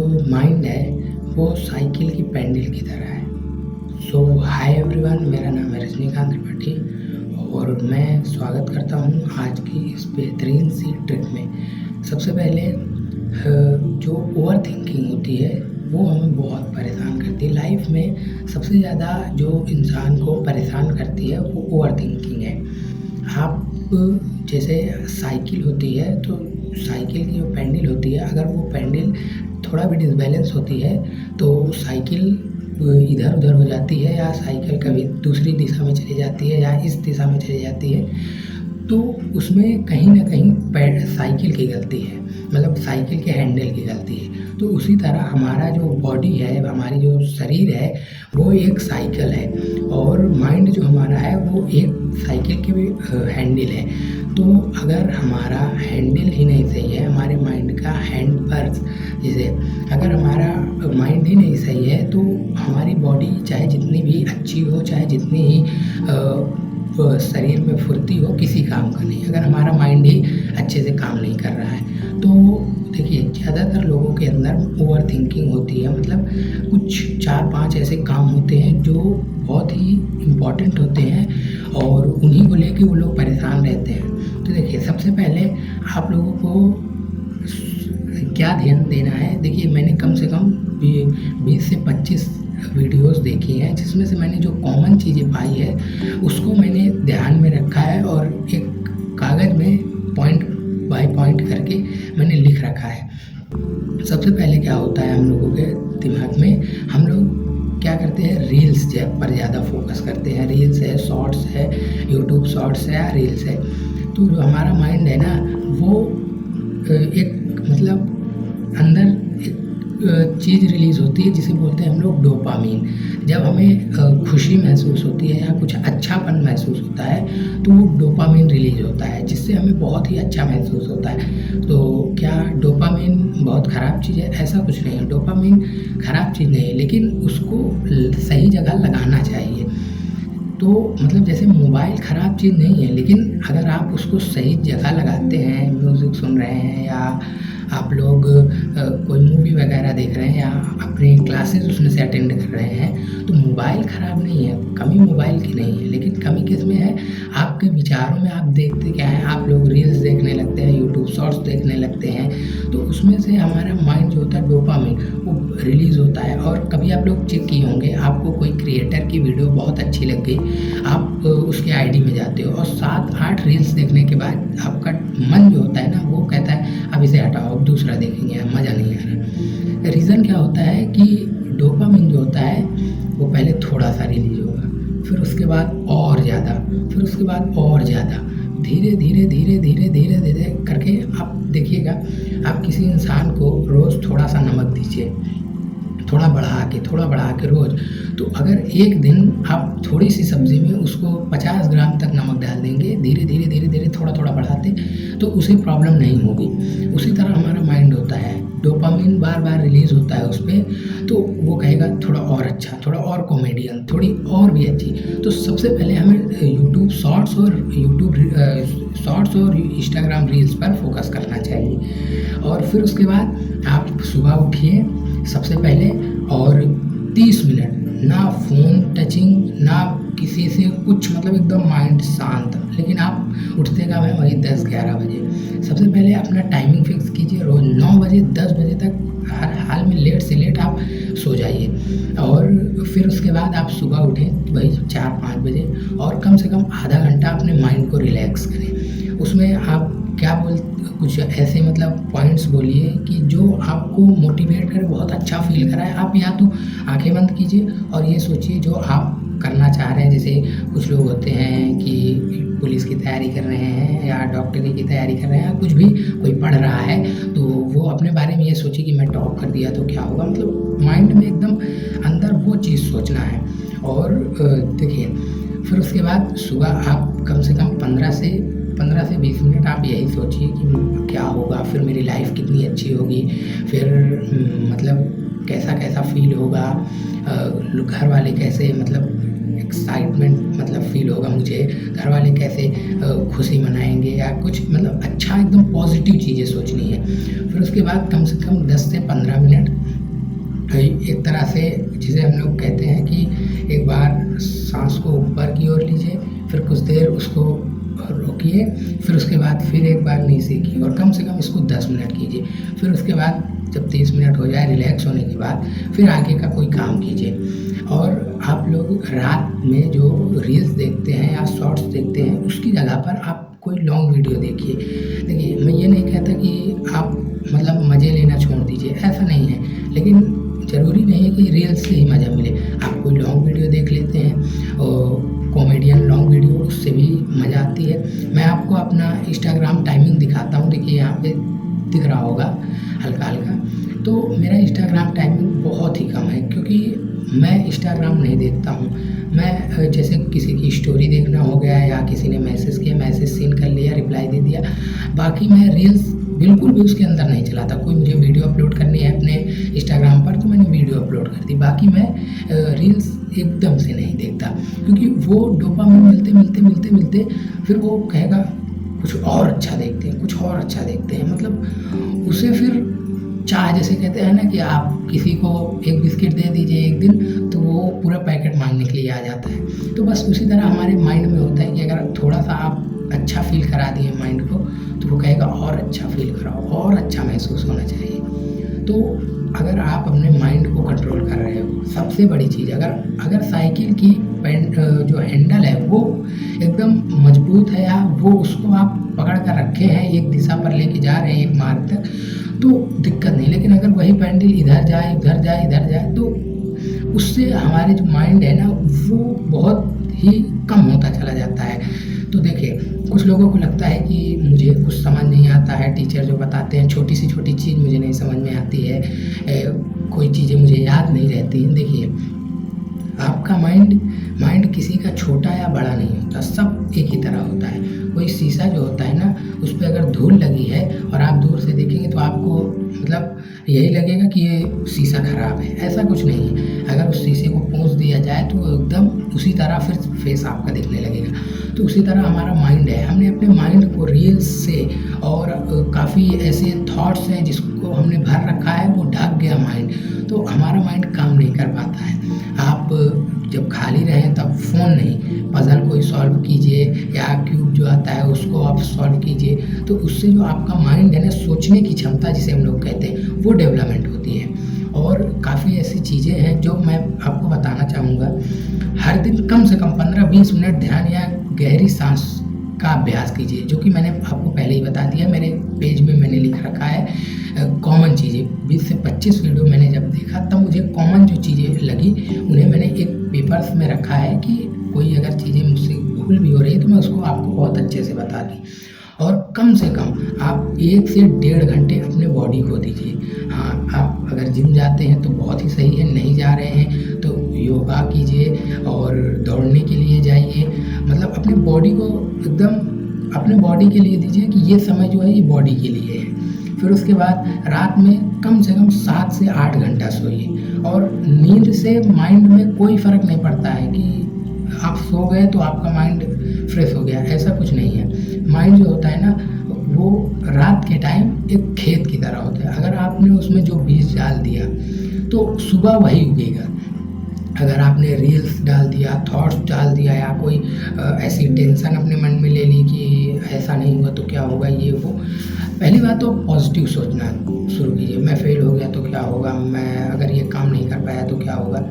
Mind है वो cycle की पेंडल की तरह है। सो हाय एवरीवन, मेरा नाम है रजनीकांत त्रिपाठी और मैं स्वागत करता हूँ आज की इस बेहतरीन सी ट्रिप में। सबसे पहले जो ओवर थिंकिंग होती है वो हमें बहुत परेशान करती है। लाइफ में सबसे ज़्यादा जो इंसान को परेशान करती है वो ओवर थिंकिंग है। आप जैसे साइकिल होती है तो साइकिल की जो पेंडल होती है, अगर वो पेंडल थोड़ा भी डिसबैलेंस होती है तो साइकिल इधर-उधर हो जाती है या साइकिल कभी दूसरी दिशा में चली जाती है या इस दिशा में चली जाती है, तो उसमें कहीं न कहीं साइकिल की गलती है, मतलब साइकिल के हैंडल की गलती है। तो उसी तरह हमारा जो बॉडी है, हमारी जो शरीर है वो एक साइकिल है और माइंड जो हमारा है वो एक साइकिल की भी हैंडल है। तो अगर हमारा हैंडल ही नहीं सही है, हमारे माइंड का हैंडवर्क, जैसे अगर हमारा माइंड ही नहीं सही है तो हमारी बॉडी चाहे जितनी भी अच्छी हो, चाहे जितनी ही शरीर में फुर्ती हो, किसी काम का नहीं, अगर हमारा माइंड ही अच्छे से काम नहीं कर रहा है। तो देखिए, ज़्यादातर लोगों के अंदर ओवर थिंकिंग होती है, मतलब कुछ 4-5 ऐसे काम होते हैं जो बहुत ही इम्पोर्टेंट होते हैं और उन्हीं को लेके वो लोग परेशान रहते हैं। तो देखिए, सबसे पहले आप लोगों को क्या ध्यान देना है। देखिए, मैंने कम से कम 20 से 25 वीडियोज़ देखी हैं, जिसमें से मैंने जो कॉमन चीज़ें पाई है उसको मैंने ध्यान में रखा है और एक कागज़ में पॉइंट बाय पॉइंट करके मैंने लिख रखा है। सबसे पहले क्या होता है, हम लोगों के दिमाग में हम लोग क्या करते हैं, रील्स पर ज़्यादा फोकस करते हैं। रील्स है, शॉर्ट्स है, यूट्यूब शॉर्ट्स है या रील्स है। तो जो हमारा माइंड है ना, वो एक मतलब अंदर एक चीज़ रिलीज़ होती है जिसे बोलते हैं हम लोग डोपामीन। जब हमें खुशी महसूस होती है या कुछ अच्छापन महसूस होता है तो वो डोपामीन रिलीज़ होता है, जिससे हमें बहुत ही अच्छा महसूस होता है। तो क्या डोपामीन बहुत ख़राब चीज़ है? ऐसा कुछ नहीं है, डोपामीन ख़राब चीज़ नहीं है, लेकिन उसको सही जगह लगाना चाहिए। तो मतलब जैसे मोबाइल ख़राब चीज़ नहीं है, लेकिन अगर आप उसको सही जगह लगाते हैं, म्यूज़िक सुन रहे हैं या आप लोग कोई मूवी वगैरह देख रहे हैं या अपनी क्लासेस उसमें से अटेंड कर रहे हैं, तो मोबाइल ख़राब नहीं है, कमी मोबाइल की नहीं है, लेकिन कमी किस में है, आपके विचारों में। आप देखते क्या हैं, आप लोग रील्स देखने लगते हैं, यूट्यूब शॉर्ट्स देखने लगते हैं, तो उसमें से हमारा माइंड जो होता है डोपामीन वो रिलीज़ होता है। और कभी आप लोग चेक किए होंगे, आपको कोई क्रिएटर की वीडियो बहुत अच्छी लग गई, आप उसके आईडी में जाते हो और 7-8 रील्स देखने के बाद आपका मन जो होता है ना, वो कहता है अब इसे हटाओ, अब दूसरा देखेंगे, मज़ा नहीं आ रहा। रीज़न क्या होता है कि डोपामिन जो होता है वो पहले थोड़ा-सा रिलीज़ होगा, फिर उसके बाद और ज़्यादा, फिर उसके बाद और ज़्यादा, धीरे-धीरे करके आप देखिएगा। आप किसी इंसान को रोज़ थोड़ा-सा नमक दीजिए, थोड़ा बढ़ा के रोज़, तो अगर एक दिन आप थोड़ी-सी सब्ज़ी में उसको 50 ग्राम तक नमक डाल देंगे, धीरे-धीरे थोड़ा-थोड़ा बढ़ाते, तो उसे प्रॉब्लम नहीं होगी। उसी तरह हमारा माइंड होता है, डोपामिन बार-बार रिलीज़ होता है उसपे, तो वो कहेगा थोड़ा और अच्छा, थोड़ा और कॉमेडियन, थोड़ी और भी अच्छी। तो सबसे पहले हमें यूट्यूब शॉर्ट्स और इंस्टाग्राम रील्स पर फोकस करना चाहिए। और फिर उसके बाद आप सुबह उठिए सबसे पहले और 30 मिनट ना फ़ोन टचिंग, ना किसी से कुछ, मतलब एकदम माइंड शांत। लेकिन आप उठते कब हैं, वही 10-11 बजे। सबसे पहले अपना टाइमिंग फिक्स कीजिए, रोज़ 9 बजे 10 बजे तक हर हाल में लेट से लेट आप सो जाइए। और फिर उसके बाद आप सुबह उठें वही 4-5 बजे और कम से कम आधा घंटा अपने माइंड को रिलैक्स करें। उसमें आप क्या कुछ ऐसे मतलब पॉइंट्स बोलिए कि जो आपको मोटिवेट करे, बहुत अच्छा फ़ील कराए। आप या तो आँखें बंद कीजिए और ये सोचिए जो आप करना चाह रहे हैं। जैसे कुछ लोग होते हैं कि पुलिस की तैयारी कर रहे हैं या डॉक्टरी की तैयारी कर रहे हैं, कुछ भी कोई पढ़ रहा है, तो वो अपने बारे में ये सोचे कि मैं टॉप कर दिया तो क्या होगा, मतलब माइंड में एकदम अंदर वो चीज़ सोचना है। और देखिए, फिर उसके बाद सुबह आप कम से कम 15 से 20 मिनट आप यही सोचिए कि क्या होगा, फिर मेरी लाइफ कितनी अच्छी होगी, फिर मतलब कैसा फ़ील होगा, घर वाले कैसे, मतलब एक्साइटमेंट मतलब फ़ील होगा मुझे, घर वाले कैसे खुशी मनाएँगे या कुछ, मतलब अच्छा एकदम पॉज़िटिव चीज़ें सोचनी है। फिर उसके बाद कम से कम 10 से 15 मिनट एक तरह से जिसे हम लोग कहते हैं कि एक बार सांस को ऊपर की ओर लीजिए, फिर कुछ देर उसको रोकिए, फिर उसके बाद फिर एक बार नीचे की, और कम से कम इसको 10 मिनट कीजिए। फिर उसके बाद जब 30 मिनट हो जाए रिलैक्स होने के बाद फिर आगे का कोई काम कीजिए। और आप लोग रात में जो रील्स देखते हैं या शॉर्ट्स देखते हैं उसकी जगह पर आप कोई लॉन्ग वीडियो देखिए। देखिए, मैं ये नहीं कहता कि आप मतलब मज़े लेना छोड़ दीजिए, ऐसा नहीं है, लेकिन ज़रूरी नहीं है कि रील्स से ही मज़ा मिले। आप कोई लॉन्ग वीडियो देख लेते हैं और कॉमेडियन लॉन्ग वीडियो, उससे भी मज़ा आती है। मैं आपको अपना इंस्टाग्राम टाइमिंग दिखाता हूँ। देखिए यहाँ पे दिख रहा होगा हल्का हल्का। तो मेरा इंस्टाग्राम टाइमिंग बहुत ही कम है, क्योंकि मैं इंस्टाग्राम नहीं देखता हूँ। मैं जैसे किसी की स्टोरी देखना हो गया या किसी ने मैसेज किया, मैसेज सीन कर लिया, रिप्लाई दे दिया। बाकी मैं रील्स बिल्कुल भी उसके अंदर नहीं चलाता। कोई मुझे वीडियो अपलोड करनी है अपने इंस्टाग्राम पर तो मैंने वीडियो अपलोड कर दी। बाकी मैं रील्स एकदम से नहीं देखता, क्योंकि वो डोपामिन मिलते फिर वो कहेगा कुछ और अच्छा देखते हैं, कुछ और अच्छा देखते हैं। मतलब उसे फिर चाह, जैसे कहते हैं ना कि आप किसी को एक बिस्किट दे दीजिए एक दिन तो वो पूरा पैकेट मांगने के लिए आ जाता है। तो बस उसी तरह हमारे माइंड में होता है कि अगर थोड़ा सा आप अच्छा फील करा दिए माइंड को तो वो कहेगा और अच्छा फील कराओ, और अच्छा महसूस होना चाहिए। तो अगर आप अपने माइंड को कंट्रोल कर रहे हो, सबसे बड़ी चीज़, अगर साइकिल की जो हैंडल है वो एकदम मजबूत है या वो उसको आप पकड़ कर रखे हैं, एक दिशा पर लेके जा रहे हैं एक मार्ग तक, तो दिक्कत नहीं। लेकिन अगर वही पैडल इधर जाए तो उससे हमारे जो माइंड है ना वो बहुत ही कम होता चला जाता है। तो देखिए, कुछ लोगों को लगता है कि मुझे कुछ समझ नहीं आता है, टीचर जो बताते हैं छोटी सी छोटी चीज़ मुझे नहीं समझ में आती है, कोई चीज़ें मुझे याद नहीं रहती। देखिए, आपका माइंड किसी का छोटा या बड़ा नहीं होता, सब एक ही तरह होता है। कोई शीशा जो होता है ना, उस पर अगर धूल लगी है और आप दूर से देखेंगे तो आपको मतलब यही लगेगा कि ये शीशा खराब है, ऐसा कुछ नहीं है। अगर उस शीशे को पोंछ दिया जाए तो एकदम उसी तरह फिर फेस आपका दिखने लगेगा। तो उसी तरह हमारा माइंड है, हमने अपने माइंड को रील्स से और काफ़ी ऐसे थॉट्स हैं जिसको हमने भर रखा है, वो ढक गया माइंड, तो हमारा माइंड काम नहीं कर पाता है। आप जब खाली रहें तब फ़ोन नहीं, पज़ल कोई सॉल्व कीजिए या क्यूब जो आता है उसको आप सॉल्व कीजिए। तो उससे जो आपका माइंड है ना, सोचने की क्षमता जिसे हम लोग कहते हैं, वो डेवलपमेंट होती है। और काफ़ी ऐसी चीज़ें हैं जो मैं आपको बताना चाहूँगा। हर दिन कम से कम 15-20 मिनट ध्यान या गहरी सांस का अभ्यास कीजिए, जो कि मैंने आपको पहले ही बता दिया। मेरे पेज में मैंने लिख रखा है कॉमन चीज़ें। 20 से 25 वीडियो मैंने जब देखा तब मुझे कॉमन जो चीज़ें लगी उन्हें मैंने एक पेपर्स में रखा है कि कोई अगर चीज़ें मुझसे भूल भी हो रही है तो मैं उसको आपको बहुत अच्छे से बता दी। और कम से कम आप 1 से 1.5 घंटे अपने बॉडी को दीजिए। हाँ, आप अगर जिम जाते हैं तो बहुत ही सही है, नहीं जा रहे हैं तो योगा कीजिए और दौड़ने के लिए जाइए। मतलब अपने बॉडी को एकदम अपने बॉडी के लिए दीजिए कि ये समय जो है ये बॉडी के लिए है। फिर उसके बाद रात में कम से कम 7 से 8 घंटा सोइए। और नींद से माइंड में कोई फ़र्क नहीं पड़ता है कि आप सो गए तो आपका माइंड फ्रेश हो गया, ऐसा कुछ नहीं है। माइंड जो होता है ना, वो रात के टाइम एक खेत की तरह होता है। अगर आपने उसमें जो बीज डाल दिया तो सुबह वही उगेगा। अगर आपने रील्स डाल दिया, थॉट्स डाल दिया या कोई ऐसी टेंशन अपने मन में ले ली कि ऐसा नहीं हुआ तो क्या होगा, ये वो, पहली बात तो पॉजिटिव सोचना शुरू कीजिए। मैं फेल हो गया तो क्या होगा, मैं अगर ये काम नहीं कर पाया तो क्या होगा,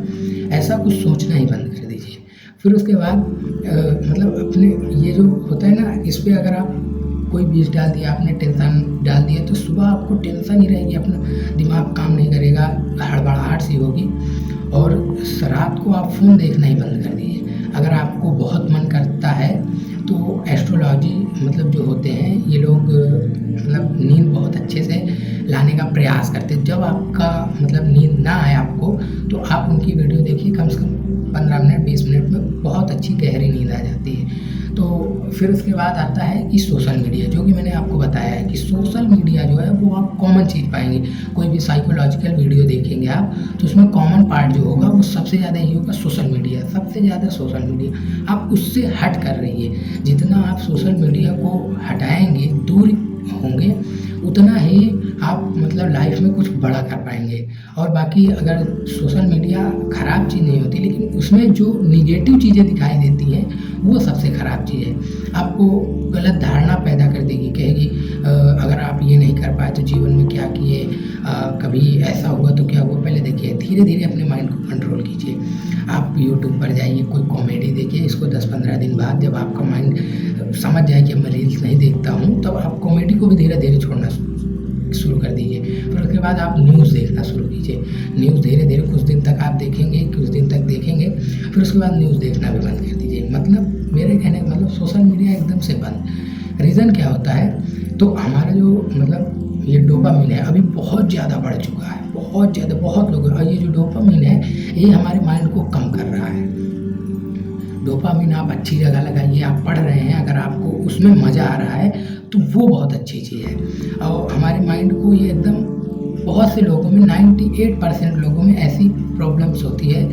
ऐसा कुछ सोचना ही बंद कर दीजिए। फिर उसके बाद मतलब अपने ये जो होता है ना, इस पर अगर आप कोई बीज डाल दिया, आपने टेंशन डाल दिया तो सुबह आपको टेंशन ही रहेगी, अपना दिमाग काम नहीं करेगा, हड़बड़ाहट सी होगी। और रात को आप फ़ोन देखना ही बंद कर दीजिए। अगर आपको बहुत मन करता है तो एस्ट्रोलॉजी मतलब जो होते हैं ये लोग मतलब नींद बहुत अच्छे से लाने का प्रयास करते हैं। जब आपका मतलब नींद ना आए आपको तो आप उनकी वीडियो देखिए, कम से कम 15 मिनट 20 मिनट में बहुत अच्छी गहरी नींद आ जाती है। तो फिर उसके बाद आता है कि सोशल मीडिया, जो कि मैंने आपको बताया है कि सोशल मीडिया जो है वो आप कॉमन चीज़ पाएंगे। कोई भी साइकोलॉजिकल वीडियो देखेंगे आप तो उसमें कॉमन पार्ट जो होगा वो सबसे ज़्यादा यही होगा, सोशल मीडिया, सबसे ज़्यादा सोशल मीडिया। आप उससे हट कर रहिए। जितना आप सोशल मीडिया को हटाएंगे, दूर होंगे, उतना ही आप मतलब लाइफ में कुछ बड़ा कर पाएंगे। और बाकी अगर सोशल मीडिया ख़राब चीज़ नहीं होती, लेकिन उसमें जो निगेटिव चीज़ें दिखाई देती हैं वो सबसे ख़राब चीज़ है। आपको गलत धारणा पैदा कर देगी, कहेगी अगर आप ये नहीं कर पाए तो जीवन में क्या किए, कभी ऐसा हुआ तो क्या हुआ। पहले देखिए, धीरे धीरे अपने माइंड को कंट्रोल कीजिए। आप यूट्यूब पर जाइए, कोई कॉमेडी देखिए, इसको 10-15 दिन बाद जब आपका माइंड समझ जाए कि मैं रील्स नहीं देखता हूँ, तब आप कॉमेडी को भी धीरे धीरे छोड़ना शुरू कर दीजिए। फिर उसके बाद आप न्यूज़ देखना शुरू कीजिए। न्यूज़ धीरे धीरे कुछ दिन तक आप देखेंगे, कुछ दिन तक देखेंगे, फिर उसके बाद न्यूज़ देखना भी बंद कर दीजिए। मतलब मेरे कहने का मतलब सोशल मीडिया एकदम से बंद। रीज़न क्या होता है, तो हमारा जो मतलब ये डोपामिन है अभी बहुत ज़्यादा बढ़ चुका है, बहुत ज़्यादा, बहुत लोगों। और ये जो डोपामिन है ये हमारे माइंड को कम कर रहा है। डोपामिन आप अच्छी जगह लगाइए, आप पढ़ रहे हैं, अगर आपको उसमें मज़ा आ रहा है तो वो बहुत अच्छी चीज़ है। और हमारे माइंड को ये एकदम, बहुत से लोगों में 98% लोगों में ऐसी प्रॉब्लम्स होती है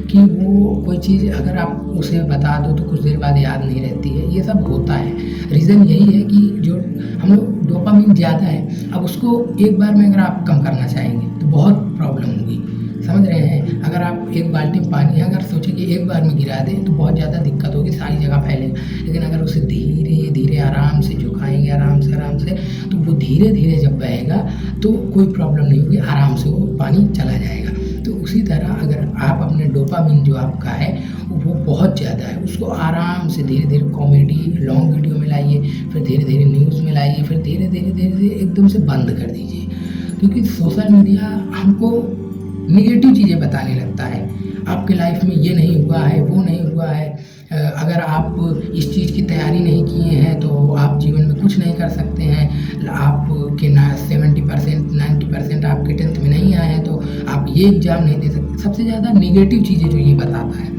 कि वो कोई चीज़ अगर आप उसे बता दो तो कुछ देर बाद याद नहीं रहती है। ये सब होता है। रीज़न यही है कि जो हम लोग डोपामिन ज़्यादा है, अब उसको एक बार में अगर आप कम करना चाहेंगे तो बहुत प्रॉब्लम होगी। समझ रहे हैं? अगर आप एक बाल्टी पानी अगर सोचें कि एक बार में गिरा दें तो बहुत ज़्यादा दिक्कत होगी, सारी जगह फैलेगा। लेकिन अगर उसे धीरे धीरे आराम से झुकाएंगे, आराम से, तो वो धीरे धीरे जब बहेगा तो कोई प्रॉब्लम नहीं होगी, आराम से वो पानी चला जाएगा। तो उसी तरह अगर आप अपने डोपामिन जो आपका है वो बहुत ज़्यादा है, उसको आराम से धीरे धीरे कॉमेडी लॉन्ग वीडियो में लाइए, फिर धीरे धीरे न्यूज़ में लाइए, फिर धीरे धीरे एकदम से बंद कर दीजिए। क्योंकि सोशल मीडिया हमको निगेटिव चीज़ें बताने लगता है। आपके लाइफ में ये नहीं हुआ है, वो नहीं हुआ है, अगर आप इस चीज़ की तैयारी नहीं किए हैं तो आप जीवन में कुछ नहीं कर सकते हैं। आपके 70% 90% आपके 10th में नहीं आए हैं तो आप ये एग्ज़ाम नहीं दे सकते। सबसे ज़्यादा निगेटिव चीज़ें जो ये बताता है,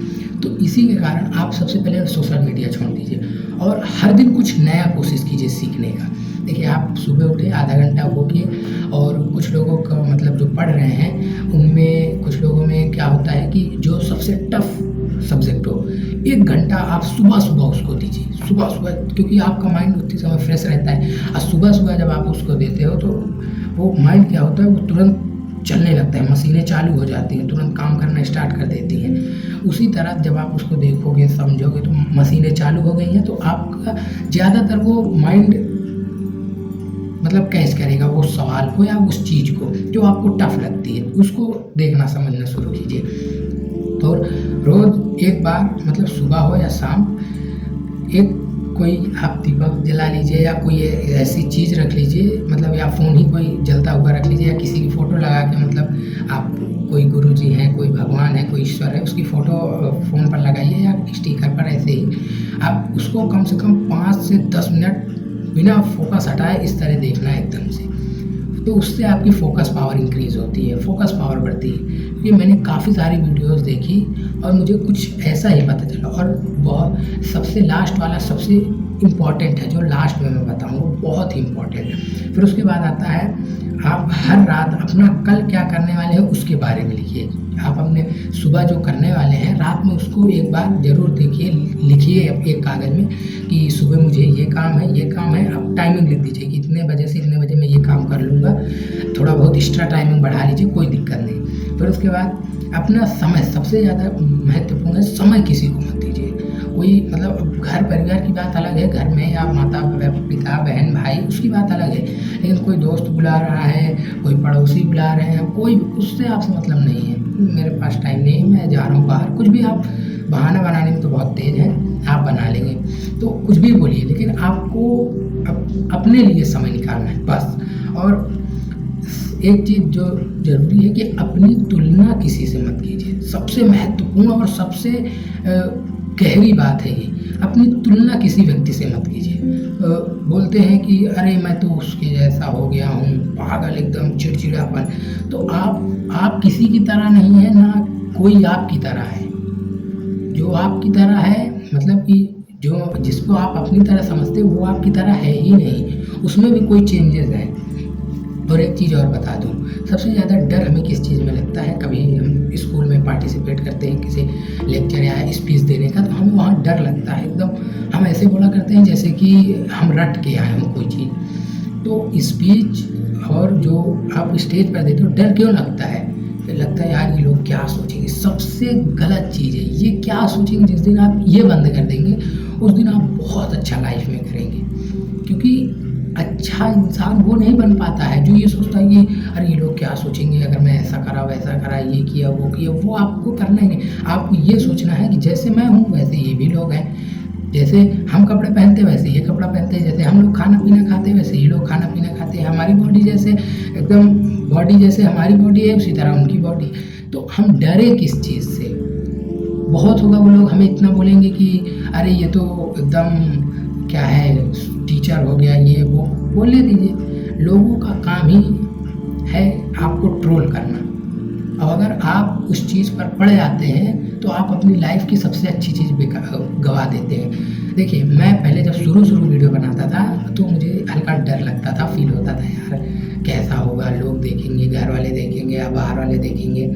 तो इसी के कारण आप सबसे पहले सोशल मीडिया छोड़ दीजिए और हर दिन कुछ नया कोशिश कीजिए सीखने का। देखिए, आप सुबह उठे, आधा घंटा वो किए। और कुछ लोगों का मतलब जो पढ़ रहे हैं उनमें कुछ लोगों में क्या होता है कि जो सबसे टफ सब्जेक्ट हो, 1 घंटा आप सुबह उसको दीजिए, सुबह, क्योंकि आपका माइंड उतनी समय फ्रेश रहता है। और सुबह जब आप उसको देते हो तो वो माइंड क्या होता है, वो तुरंत चलने लगता है, मशीनें चालू हो जाती हैं, तुरंत काम करना स्टार्ट कर देती हैं। उसी तरह जब आप उसको देखोगे, समझोगे, तो मशीनें चालू हो गई हैं, तो आपका ज़्यादातर वो माइंड मतलब कैच करेगा वो सवाल को या उस चीज़ को जो आपको टफ लगती है, उसको देखना समझना शुरू कीजिए। और रोज़ एक बार, मतलब सुबह हो या शाम, एक कोई आप दीपक जला लीजिए या कोई ऐसी चीज़ रख लीजिए, मतलब या फ़ोन ही कोई जलता हुआ रख लीजिए, या किसी की फ़ोटो लगा के, मतलब आप कोई गुरु जी हैं, कोई भगवान है, कोई ईश्वर है, उसकी फ़ोटो फ़ोन पर लगाइए या स्टिकर पर। ऐसे ही आप उसको कम से कम 5 से 10 मिनट बिना फोकस हटाए इस तरह देखना है एकदम से, तो उससे आपकी फोकस पावर इंक्रीज़ होती है, फोकस पावर बढ़ती है। क्योंकि मैंने काफ़ी सारी वीडियोस देखी और मुझे कुछ ऐसा ही पता चला। और बहुत सबसे लास्ट वाला सबसे इम्पॉर्टेंट है, जो लास्ट में मैं बताऊँगा, वो बहुत ही इम्पॉर्टेंट है। फिर उसके बाद आता है, आप हर रात अपना कल क्या करने वाले हैं उसके बारे में लिखिए। आप अपने सुबह जो करने वाले हैं रात में उसको एक बार ज़रूर देखिए, लिखिए एक कागज़ में कि सुबह मुझे ये काम है, ये काम है। आप टाइमिंग लिख दीजिए कि इतने बजे से इतने बजे मैं ये काम कर लूँगा। थोड़ा बहुत एक्स्ट्रा टाइमिंग बढ़ा लीजिए, कोई दिक्कत नहीं। फिर उसके बाद अपना समय, सबसे ज़्यादा महत्वपूर्ण है, समय किसी को मत दीजिए। कोई मतलब घर परिवार की बात अलग है, घर में या माता पिता बहन भाई, उसकी बात अलग है। लेकिन कोई दोस्त बुला रहा है, कोई पड़ोसी बुला रहे हैं, कोई, उससे आपसे मतलब नहीं है। मेरे पास टाइम नहीं है, मैं जा रहा हूँ बाहर, कुछ भी। आप बहाना बनाने में तो बहुत तेज़ हैं, आप बना लेंगे तो कुछ भी बोलिए, लेकिन आपको अपने लिए समय निकालना है बस। और एक चीज़ जो ज़रूरी है कि अपनी तुलना किसी से मत कीजिए। सबसे महत्वपूर्ण और सबसे गहरी बात है ये, अपनी तुलना किसी व्यक्ति से मत कीजिए। बोलते हैं कि अरे मैं तो उसके जैसा हो गया हूँ, पागल, एकदम चिड़चिड़ापन। तो आप किसी की तरह नहीं है, ना कोई आपकी तरह है। जो आपकी तरह है, मतलब कि जो जिसको आप अपनी तरह समझते हो वो आपकी तरह है ही नहीं, उसमें भी कोई चेंजेस हैं। और एक चीज़ और बता दूँ, सबसे ज़्यादा डर हमें किस चीज़ में लगता है, कभी हम स्कूल में पार्टिसिपेट करते हैं किसी लेक्चर या स्पीच देने का, तो हमें वहाँ डर लगता है एकदम। हम ऐसे बोला करते हैं जैसे कि हम रट के आए हों कोई चीज़। तो स्पीच और जो आप स्टेज पर देते हो डर क्यों लगता है? फिर लगता है यार ये लोग क्या सोचेंगे। सबसे गलत चीज़ है ये, क्या सोचेंगे। जिस दिन आप ये बंद कर देंगे उस दिन आप बहुत अच्छा लाइफ में करेंगे, क्योंकि अच्छा इंसान वो नहीं बन पाता है जो ये सोचता है कि अरे ये लोग क्या सोचेंगे अगर मैं ऐसा करा वैसा करा, ये किया वो किया। वो आपको करना ही नहीं। आपको ये सोचना है कि जैसे मैं हूँ वैसे ये भी लोग हैं, जैसे हम कपड़े पहनते वैसे ये कपड़ा पहनते हैं, जैसे हम लोग खाना पीना खाते वैसे ये लोग खाना पीना खाते हैं। हमारी बॉडी जैसे एकदम बॉडी जैसे हमारी बॉडी है उसी तरह उनकी बॉडी। तो हम डरे किस चीज़ से? बहुत होगा वो लोग हमें इतना बोलेंगे कि अरे ये तो एकदम क्या है, टीचर हो गया, ये वो बोलने दीजिए। लोगों का काम ही है आपको ट्रोल करना। और अगर आप उस चीज़ पर पड़ जाते हैं तो आप अपनी लाइफ की सबसे अच्छी चीज़ गवा देते हैं। देखिए मैं पहले जब शुरू वीडियो बनाता था तो मुझे हल्का डर लगता था, फील होता था यार कैसा होगा, लोग देखेंगे, घर वाले देखेंगे या बाहर वाले देखेंगे।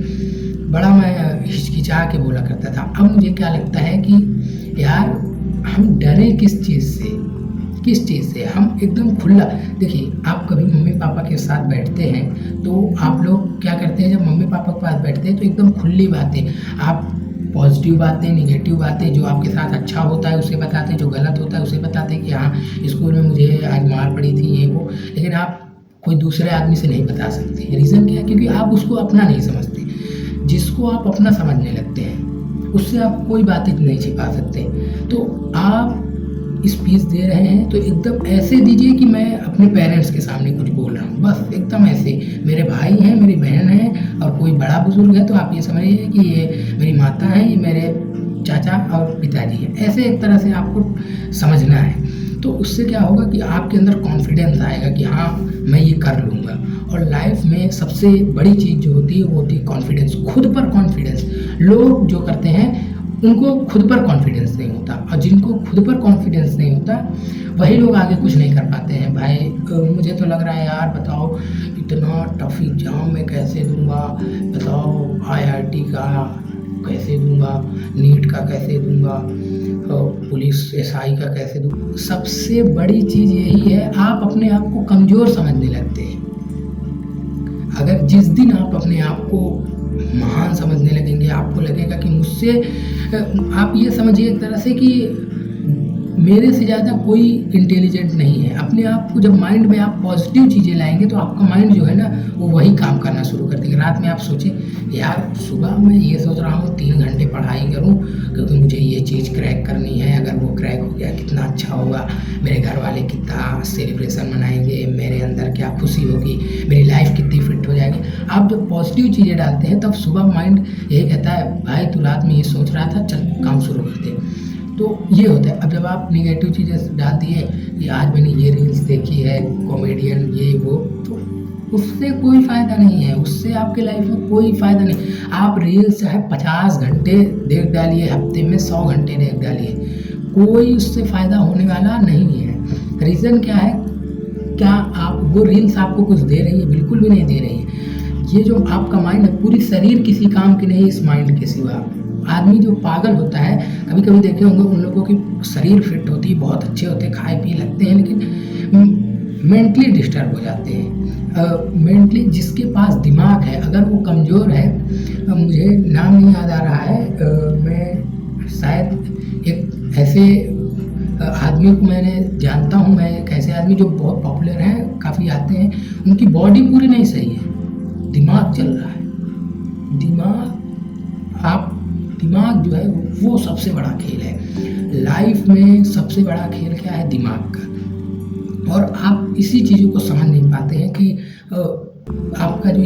बड़ा मैं हिचकिचा के बोला करता था। अब मुझे क्या लगता है कि यार हम डरे किस चीज़ से? हम एकदम खुला। देखिए आप कभी मम्मी पापा के साथ बैठते हैं तो आप लोग क्या करते हैं, जब मम्मी पापा के पास बैठते हैं तो एकदम खुली बातें, आप पॉजिटिव बातें, निगेटिव बातें, जो आपके साथ अच्छा होता है उसे बताते हैं, जो गलत होता है उसे बताते हैं कि हाँ स्कूल में मुझे आज मार पड़ी थी ये वो। लेकिन आप कोई दूसरे आदमी से नहीं बता सकते। रीज़न क्या है? क्योंकि आप उसको अपना नहीं समझते। जिसको आप अपना समझने लगते हैं उससे आप कोई बातें नहीं छिपा सकते। तो आप स्पीच दे रहे हैं तो एकदम ऐसे दीजिए कि मैं अपने पेरेंट्स के सामने कुछ बोल रहा हूँ, बस एकदम ऐसे। मेरे भाई हैं, मेरी बहन है और कोई बड़ा बुजुर्ग है तो आप ये समझिए कि ये मेरी माता है, ये मेरे चाचा और पिताजी हैं। ऐसे एक तरह से आपको समझना है। तो उससे क्या होगा कि आपके अंदर कॉन्फिडेंस आएगा कि हाँ मैं ये कर लूँगा। और लाइफ में सबसे बड़ी चीज़ जो होती है वो होती है कॉन्फिडेंस, खुद पर कॉन्फिडेंस। लोग जो करते हैं उनको खुद पर कॉन्फिडेंस नहीं होता, और जिनको खुद पर कॉन्फिडेंस नहीं होता वही लोग आगे कुछ नहीं कर पाते हैं। भाई मुझे तो लग रहा है यार, बताओ इतना टफ एग्जाम मैं कैसे दूंगा, बताओ IIT का कैसे दूंगा, नीट का कैसे दूंगा, पुलिस SI का कैसे दूंगा। सबसे बड़ी चीज़ यही है, आप अपने आप को कमज़ोर समझने लगते हैं। अगर जिस दिन आप अपने आप को महान समझने लगेंगे, आपको लगेगा कि मुझसे, आप ये समझिए एक तरह से कि मेरे से ज़्यादा कोई इंटेलिजेंट नहीं है। अपने आप को जब माइंड में आप पॉजिटिव चीज़ें लाएंगे तो आपका माइंड जो है ना वो वही काम करना शुरू कर देगा। रात में आप सोचें यार सुबह मैं ये सोच रहा हूँ 3 घंटे पढ़ाई करूँ क्योंकि मुझे ये चीज़ क्रैक करनी है, अगर वो क्रैक हो गया कितना अच्छा होगा, मेरे घर वाले कितना सेलिब्रेशन मनाएंगे, मेरे अंदर क्या खुशी होगी, मेरी लाइफ कितनी फिट हो जाएगी। आप जब पॉजिटिव चीज़ें डालते हैं तब सुबह माइंड यही कहता है भाई तू रात में ये सोच रहा था, चल काम शुरू कर दे। तो ये होता है। अब जब आप निगेटिव चीज़ें डाल दिए कि आज मैंने ये रील्स देखी है, कॉमेडियन ये वो, तो उससे कोई फ़ायदा नहीं है, उससे आपके लाइफ में कोई फ़ायदा नहीं। आप रील्स चाहे 50 घंटे देख डालिए, हफ्ते में 100 घंटे देख डालिए, कोई उससे फ़ायदा होने वाला नहीं है। रीज़न क्या है? क्या आप वो रील्स आपको कुछ दे रही है? बिल्कुल भी नहीं दे रही है। ये जो आपका माइंड है, पूरी शरीर किसी काम की नहीं इस माइंड के सिवा। आदमी जो पागल होता है, कभी कभी देखे होंगे उन लोगों की शरीर फिट होती है, बहुत अच्छे होते हैं, खाए पी लगते हैं, लेकिन मेंटली डिस्टर्ब हो जाते हैं। मेंटली जिसके पास दिमाग है अगर वो कमज़ोर है, मुझे नाम नहीं याद आ रहा है, मैं शायद एक ऐसे आदमी को मैंने जानता हूँ, मैं एक ऐसे आदमी जो बहुत पॉपुलर हैं, काफ़ी आते हैं, उनकी बॉडी पूरी नहीं सही है, दिमाग चल रहा है। दिमाग जो है वो सबसे बड़ा खेल है लाइफ में। सबसे बड़ा खेल क्या है? दिमाग का। और आप इसी चीज़ों को समझ नहीं पाते हैं कि आपका जो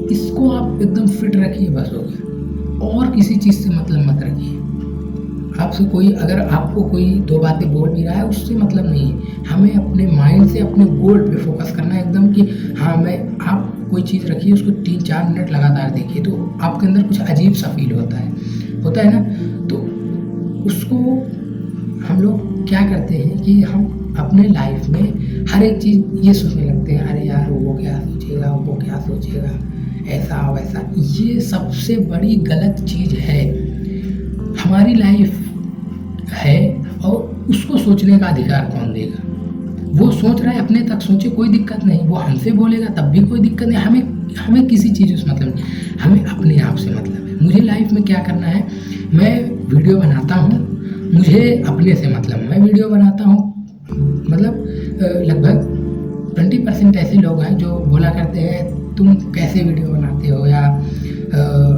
इसको आप एकदम फिट रखिए, बस हो गया। और किसी चीज़ से मतलब मत रखिए। आपसे कोई, अगर आपको कोई 2 बातें बोल भी रहा है उससे मतलब नहीं है। हमें अपने माइंड से अपने गोल पे फोकस करना है एकदम कि हाँ आप कोई चीज़ रखिए, उसको 3-4 मिनट लगातार देखिए तो आपके अंदर कुछ अजीब सा फील होता है ना। तो उसको हम लोग क्या करते हैं कि हम अपने लाइफ में हर एक चीज़ ये सोचने लगते हैं, अरे यार वो क्या सोचेगा, वो क्या सोचेगा, ऐसा वैसा। ये सबसे बड़ी गलत चीज़ है। हमारी लाइफ है और उसको सोचने का अधिकार कौन देगा? वो सोच रहा है अपने तक सोचे, कोई दिक्कत नहीं, वो हमसे बोलेगा तब भी कोई दिक्कत नहीं, हमें किसी चीज़ से मतलब नहीं, हमें अपने आप से मतलब है। मुझे लाइफ में क्या करना है, मैं वीडियो बनाता हूँ, मुझे अपने से मतलब, मैं वीडियो बनाता हूँ, मतलब लगभग 20% ऐसे लोग हैं जो बोला करते हैं तुम कैसे वीडियो बनाते हो, या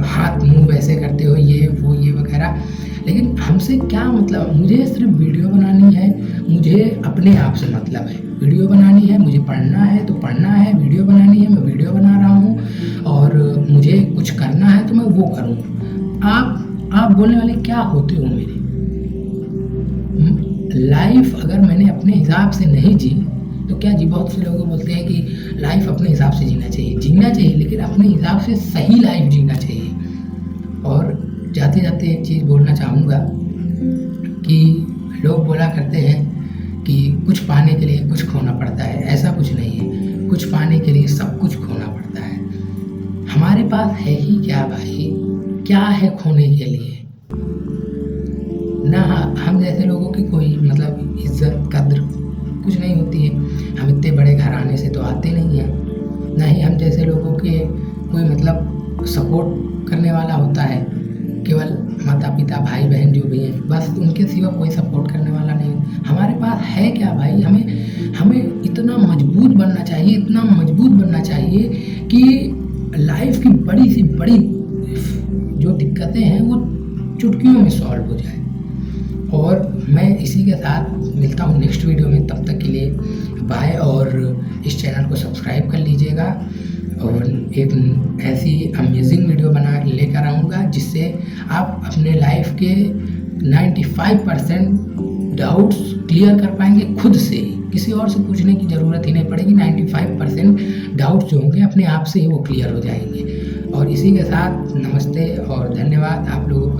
हाथ मुंह वैसे करते हो, ये वो ये वगैरह। लेकिन हमसे क्या मतलब, मुझे सिर्फ वीडियो बनानी है, मुझे अपने आप से मतलब है। वीडियो बनानी है, मुझे पढ़ना है तो पढ़ना है, वीडियो बनानी है, मैं वीडियो बना रहा हूँ, और मुझे कुछ करना है तो मैं वो करूँ। आप बोलने वाले क्या होते हो मेरे? लाइफ अगर मैंने अपने हिसाब से नहीं जी तो क्या जी, बहुत से लोग बोलते हैं कि लाइफ अपने हिसाब से जीना चाहिए, लेकिन अपने हिसाब से सही लाइफ जीना चाहिए। और जाते जाते एक चीज़ बोलना चाहूँगा कि लोग बोला करते हैं कि कुछ पाने के लिए कुछ खोना पड़ता है, ऐसा कुछ नहीं है, कुछ पाने के लिए सब कुछ खोना पड़ता है। हमारे पास है ही क्या भाई, क्या है खोने के लिए? ना हम जैसे लोगों की कोई मतलब इज्जत कद्र कुछ नहीं होती है, हम इतने बड़े घराने से तो आते नहीं हैं, ना ही हम जैसे लोगों के कोई मतलब सपोर्ट करने वाला होता है, केवल माता पिता भाई बहन जो भी हैं, बस उनके सिवा कोई सपोर्ट करने वाला नहीं। हमारे पास है क्या भाई? हमें इतना मजबूत बनना चाहिए, इतना मजबूत बनना चाहिए कि लाइफ की बड़ी सी बड़ी जो दिक्कतें हैं वो चुटकियों में सॉल्व हो जाए। और मैं इसी के साथ मिलता हूँ नेक्स्ट वीडियो में, तब तक के लिए बाय। और इस चैनल को सब्सक्राइब कर लीजिएगा, और एक ऐसी अमेजिंग वीडियो बना लेकर आऊँगा जिससे आप अपने लाइफ के 95% डाउट्स क्लियर कर पाएंगे खुद से ही, किसी और से पूछने की ज़रूरत ही नहीं पड़ेगी। 95% डाउट्स जो होंगे अपने आप से ही वो क्लियर हो जाएंगे। और इसी के साथ नमस्ते और धन्यवाद आप लोगों